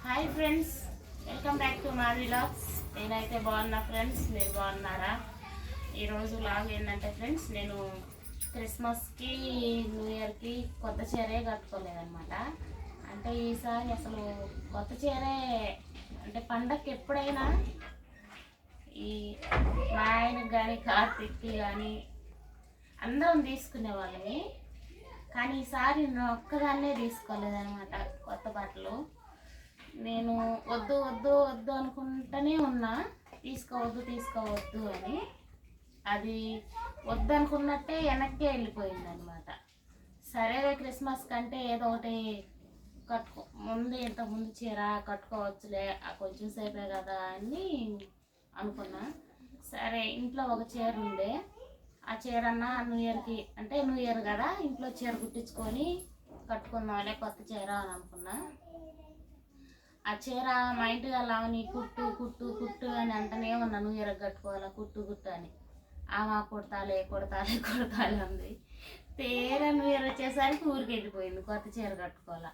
Hi friends, welcome back to మా vlogs. నేనైతే బాగున్నా ఫ్రెండ్స్, మీరు బాగున్నారా? ఈరోజు వ్లాగ్ ఏంటంటే ఫ్రెండ్స్, నేను క్రిస్మస్కి న్యూ ఇయర్కి కొత్త చీరే కట్టుకోలేదన్నమాట. అంటే ఈసారి అసలు కొత్త చీరే అంటే పండగకి ఎప్పుడైనా ఈ మా ఆయనకి కానీ కార్తీక్కి కానీ అందరం తీసుకునే వాళ్ళని, కానీ ఈసారి నేను ఒక్కదాన్నే తీసుకోలేదన్నమాట కొత్త బట్టలు. నేను వద్దు వద్దు వద్దు అనుకుంటూనే ఉన్నా, తీసుకోవద్దు అని. అది వద్దు అనుకున్నట్టే వెనక్కి వెళ్ళిపోయింది అనమాట. సరే క్రిస్మస్ కంటే ఏదో ఒకటి ఇంతకుముందు చీర కట్టుకోవచ్చులే, కొంచెం సేపే కదా అని అనుకున్నా. సరే ఇంట్లో ఒక చీర ఉండే, ఆ చీర అన్న న్యూ ఇయర్ కదా, ఇంట్లో చీర కుట్టించుకొని కట్టుకుందాంలే కొత్త చీర అని అనుకున్నా. ఆ చీర మా ఇంటి వాళ్ళని కుట్టు కుట్టు కుట్టు అని అంటనే ఉన్నా, న్యూ ఇయర్ కట్టుకోవాలా కుట్టు కుట్టు అని. ఆమె కుడతాలే ఉంది. తీరా న్యూ ఇయర్ వచ్చేసరికి ఊరికి వెళ్ళిపోయింది కొత్త చీర కట్టుకోవాలా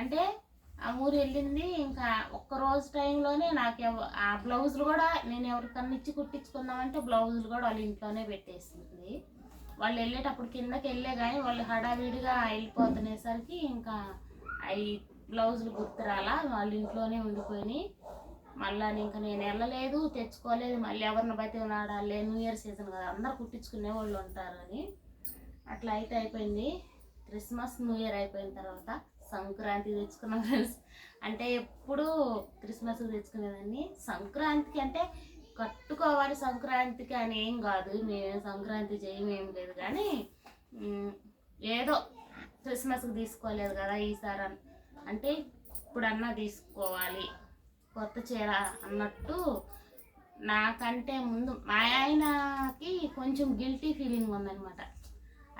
అంటే. ఆ ఊరు వెళ్ళింది, ఇంకా ఒక్కరోజు టైంలోనే నాకు ఆ బ్లౌజులు కూడా నేను ఎవరికన్నా ఇచ్చి కుట్టించుకుందామంటే బ్లౌజులు కూడా వాళ్ళ ఇంట్లోనే పెట్టేస్తుంది. వాళ్ళు వెళ్ళేటప్పుడు కిందకి వెళ్ళే కానీ వాళ్ళు హడావిడిగా వెళ్ళిపోతునేసరికి ఇంకా అవి బ్లౌజులు గుర్తురాలా, వాళ్ళ ఇంట్లోనే ఉండిపోయి. మళ్ళీ ఇంకా నేను వెళ్ళలేదు, తెచ్చుకోలేదు. మళ్ళీ ఎవరిని బతి ఉన్నాడాలే, న్యూ ఇయర్ సీజన్ కదా, అందరు కుట్టించుకునే వాళ్ళు ఉంటారు అని అట్లా అయితే అయిపోయింది. క్రిస్మస్ న్యూ ఇయర్ అయిపోయిన తర్వాత సంక్రాంతి తెచ్చుకున్నాం ఫ్రెండ్స్. అంటే ఎప్పుడు క్రిస్మస్ తెచ్చుకునేదాన్ని, సంక్రాంతికి అంటే కట్టుకోవాలి సంక్రాంతికి అని ఏం కాదు, మేము సంక్రాంతి చేయమేం లేదు. కానీ ఏదో క్రిస్మస్కి తీసుకోలేదు కదా ఈసారి అంటే ఇప్పుడన్నా తీసుకోవాలి కొత్త చీర అన్నట్టు. నాకంటే ముందు మా ఆయనకి కొంచెం గిల్టీ ఫీలింగ్ ఉందనమాట.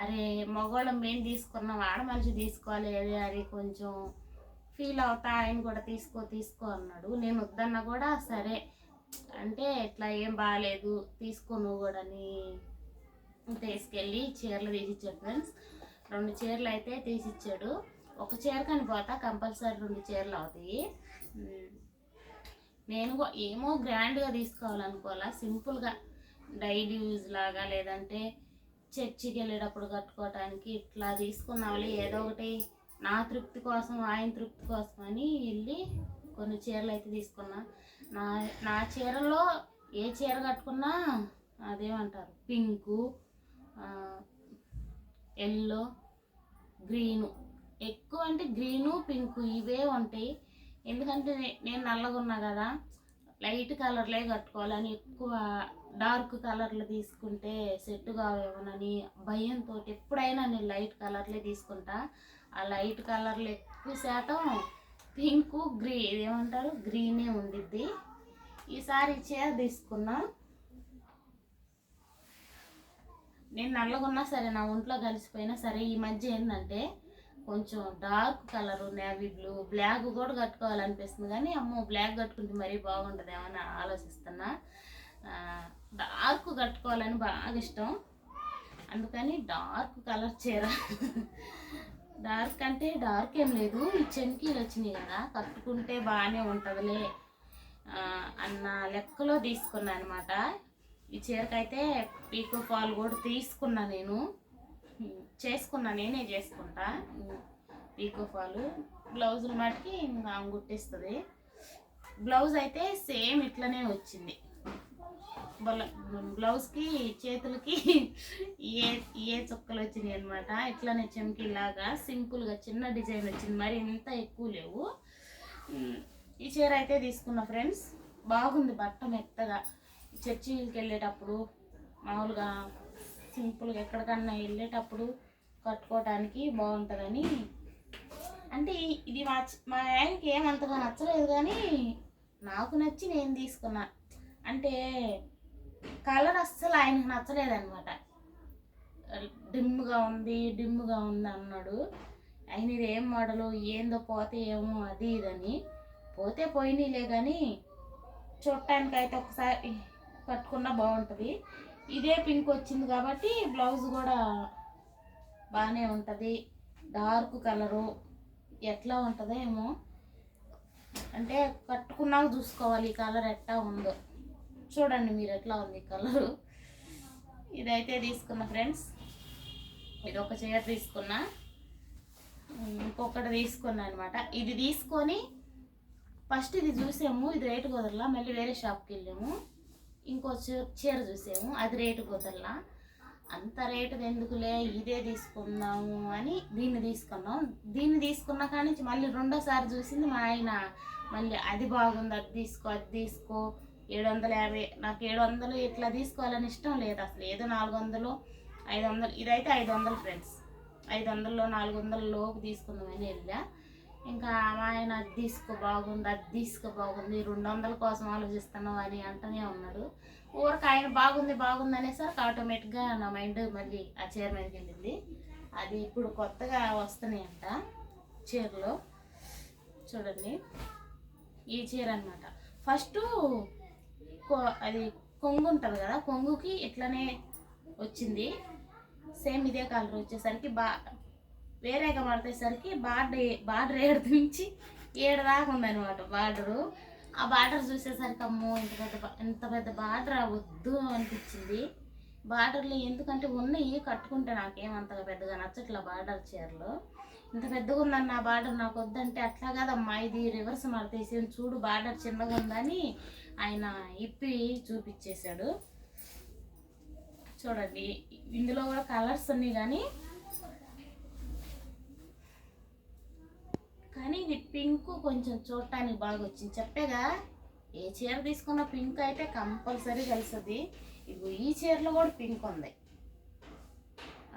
అరే మగవాళ్ళం మేము తీసుకున్నాం, ఆడ మనిషి తీసుకోవాలి అది కొంచెం ఫీల్ అవుతా. ఆయన కూడా తీసుకో అన్నాడు. నేను వద్దన్నా కూడా సరే అంటే ఇట్లా ఏం బాగాలేదు తీసుకో నువ్వు కూడా అని తీసుకెళ్ళి చీరలు తీసిచ్చాడు ఫ్రెండ్స్. 2 చీరలు అయితే తీసిచ్చాడు. ఒక చీర కనిపోతా కంపల్సరీ 2 చీరలు అవుతాయి. నేను ఏమో గ్రాండ్గా తీసుకోవాలనుకోవాలా, సింపుల్గా డైలీ యూజ్ లాగా, లేదంటే చర్చికి వెళ్ళేటప్పుడు కట్టుకోవటానికి ఇట్లా తీసుకున్నావాలి. ఏదో ఒకటి నా తృప్తి కోసం, ఆయన తృప్తి కోసం అని వెళ్ళి కొన్ని చీరలు అయితే తీసుకున్నా. నా చీరలో ఏ చీర కట్టుకున్నా అదేమంటారు, పింకు, ఎల్లో, గ్రీను, ఎక్కువ అంటే గ్రీను పింకు ఇవే ఉంటాయి. ఎందుకంటే నేను నల్లగా ఉన్నా కదా, లైట్ కలర్లే కట్టుకోవాలని, ఎక్కువ డార్క్ కలర్లు తీసుకుంటే సెట్ కావేమోనని భయంతో ఎప్పుడైనా నేను లైట్ కలర్లే తీసుకుంటా. ఆ లైట్ కలర్లు ఎక్కువ శాతం పింకు ఏమంటారు గ్రీనే ఉండిద్ది. ఈసారి చీర తీసుకున్నా. నేను నల్లగున్నా సరే, నా ఒంట్లో కలిసిపోయినా సరే, ఈ మధ్య ఏంటంటే కొంచెం dark colour, navy blue, black కూడా కట్టుకోవాలనిపిస్తుంది. కానీ అమ్మో బ్లాక్ కట్టుకుంటే మరీ బాగుంటుందేమో అని ఆలోచిస్తున్నా. డార్క్ కట్టుకోవాలని బాగా ఇష్టం, అందుకని డార్క్ కలర్ చీర. డార్క్ అంటే డార్క్ ఏం లేదు, ఈ చెంకీలు వచ్చినాయి కదా, కట్టుకుంటే బాగానే ఉంటుందిలే అన్న లెక్కలో తీసుకున్నా అనమాట. ఈ చీరకైతే పీకో ఫాల్ కూడా తీసుకున్నా, నేనే చేసుకుంటా పీకో ఫాలు. బ్లౌజులు మటుకి ఇంకా గుట్టిస్తుంది. బ్లౌజ్ అయితే సేమ్ ఇట్లనే వచ్చింది. బ్లౌజ్కి చేతులకి ఏ చుక్కలు వచ్చినాయి అనమాట. ఇట్లానే చెంకీలాగా సింపుల్గా చిన్న డిజైన్ వచ్చింది, మరి ఇంత ఎక్కువ లేవు. ఈ చీర అయితే తీసుకున్నా ఫ్రెండ్స్, బాగుంది. బట్ట మెత్తగా చర్చికి వెళ్ళేటప్పుడు, మామూలుగా సింపుల్గా ఎక్కడికన్నా వెళ్ళేటప్పుడు కట్టుకోవటానికి బాగుంటుందని. అంటే ఇది మా ఆయనకి ఏమంతగా నచ్చలేదు, కానీ నాకు నచ్చి నేను తీసుకున్నా. అంటే కలర్ అస్సలు ఆయనకు నచ్చలేదన్నమాట. డిమ్గా ఉంది అన్నాడు. ఆయన ఇది ఏం మోడలు, ఏందో పోతే ఏమో అది ఇదని. పోతే పోయినలే కానీ చూడటానికి అయితే ఒకసారి కట్టుకున్నా బాగుంటుంది. ఇదే పింక్ వచ్చింది కాబట్టి బ్లౌజ్ కూడా బాగానే ఉంటుంది. డార్క్ కలరు ఎట్లా ఉంటుందో ఏమో. అంటే కట్టుకున్నాక చూసుకోవాలి ఈ కలర్ ఎట్లా ఉందో. చూడండి మీరు ఎట్లా ఉంది కలరు. ఇదైతే తీసుకున్న ఫ్రెండ్స్, ఇది ఒక చీర తీసుకున్నా, ఇంకొకటి తీసుకున్నా అనమాట. ఇది తీసుకొని ఫస్ట్ ఇది చూసాము, ఇది రేటు కుదరలా, మళ్ళీ వేరే షాప్కి వెళ్ళాము, ఇంకో చీర చూసాము, అది రేటు కుదరలా. అంత రేటుది ఎందుకులే ఇదే తీసుకుందాము అని దీన్ని తీసుకున్నాం. దీన్ని తీసుకున్న కానీ మళ్ళీ రెండోసారి చూసింది మా ఆయన, మళ్ళీ అది బాగుంది అది తీసుకో అది తీసుకో 750. నాకు 700 ఇట్లా తీసుకోవాలని ఇష్టం లేదు అసలు. ఏదో 400 500, ఇదైతే 500 ఫ్రెండ్స్. 500లో 400లోపు తీసుకుందామని వెళ్ళా. ఇంకా మా ఆయన అది తీసుకో బాగుంది అది తీసుకో బాగుంది 200 కోసం ఆలోచిస్తున్నావు అని అంటూనే ఉన్నాడు. ఊరికి ఆయన బాగుంది బాగుంది అనేసరికి ఆటోమేటిక్గా నా మైండ్ మళ్ళీ ఆ చీర మీదకి వెళ్ళింది. అది ఇప్పుడు కొత్తగా వస్తున్నాయంట చీరలు. చూడండి ఈ చీర అనమాట. ఫస్ట్ అది కొంగు ఉంటుంది కదా, కొంగుకి ఇట్లనే వచ్చింది సేమ్ ఇదే కలర్. వచ్చేసరికి వేరేగా పడితేసరికి బార్డర్ 7 నుంచి 7 దాకా ఉందన్నమాట బార్డరు. ఆ బార్డర్ చూసేసరికి అమ్మో ఇంత పెద్ద బార్డర్ వద్దు అనిపించింది. బార్డర్లు ఎందుకంటే ఉన్నాయి కట్టుకుంటే నాకేమంతగా పెద్దగా నచ్చట్లా బార్డర్ చీరలు. ఇంత పెద్దగా ఉందన్న బార్డర్ నాకు వద్దంటే అట్లా కాదమ్మా ఇది రివర్స్ మడతేసి చూడు బార్డర్ చిన్నగా ఉందని ఆయన ఇప్పి చూపించేశాడు. చూడండి ఇందులో కూడా కలర్స్ ఉన్నాయి కానీ ఇది పింక్ కొంచెం చూడటానికి బాగా వచ్చింది. చెప్పేగా ఏ చీర తీసుకున్న పింక్ అయితే కంపల్సరీ కలుస్తుంది. ఇగో ఈ చీరలో కూడా పింక్ ఉంది,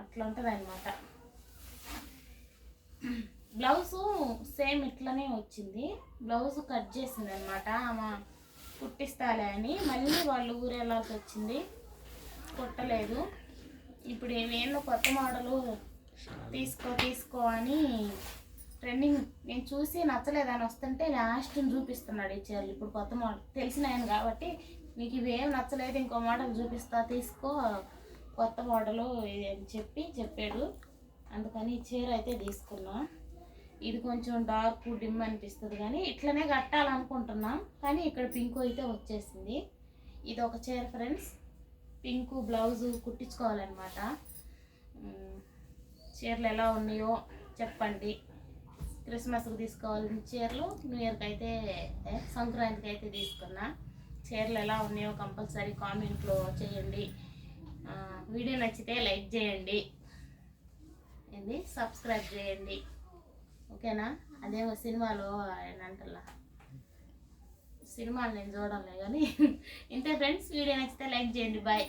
అట్లా ఉంటుంది అనమాట. బ్లౌజు సేమ్ ఇట్లనే వచ్చింది. బ్లౌజ్ కట్ చేసింది అనమాట ఆమె, కుట్టిస్తాలే అని. మళ్ళీ వాళ్ళు ఊరెళ్ళాల్సి వచ్చింది, కుట్టలేదు. ఇప్పుడు ఏమేందో కొత్త మోడలు తీసుకో అని ట్రెండింగ్ నేను చూసి నచ్చలేదని వస్తుంటే లాస్ట్ని చూపిస్తున్నాడు ఈ చీరలు. ఇప్పుడు కొత్త మోడల్ తెలిసిన ఆయన కాబట్టి నీకు ఇవేం నచ్చలేదు ఇంకో మోడల్ చూపిస్తా తీసుకో కొత్త మోడలు ఇది అని చెప్పాడు. అందుకని ఈ చీర అయితే తీసుకున్నా. ఇది కొంచెం డార్క్ డిమ్ అనిపిస్తుంది కానీ ఇట్లనే కట్టాలనుకుంటున్నాం. కానీ ఇక్కడ పింక్ అయితే వచ్చేసింది. ఇది ఒక చీర ఫ్రెండ్స్, పింక్ బ్లౌజు కుట్టించుకోవాలన్నమాట. చీరలు ఎలా ఉన్నాయో చెప్పండి. క్రిస్మస్కి తీసుకోవాల్సిన చీరలు న్యూ ఇయర్కి అయితే సంక్రాంతికి అయితే తీసుకున్నా. చీరలు ఎలా ఉన్నాయో కంపల్సరీ కామెంట్లో చేయండి. వీడియో నచ్చితే లైక్ చేయండి, సబ్స్క్రైబ్ చేయండి. ఓకేనా? అదేమో సినిమాలో ఆయన అంటలా, సినిమాలు నేను చూడాలి కానీ ఇంతే ఫ్రెండ్స్. వీడియో నచ్చితే లైక్ చేయండి. బాయ్.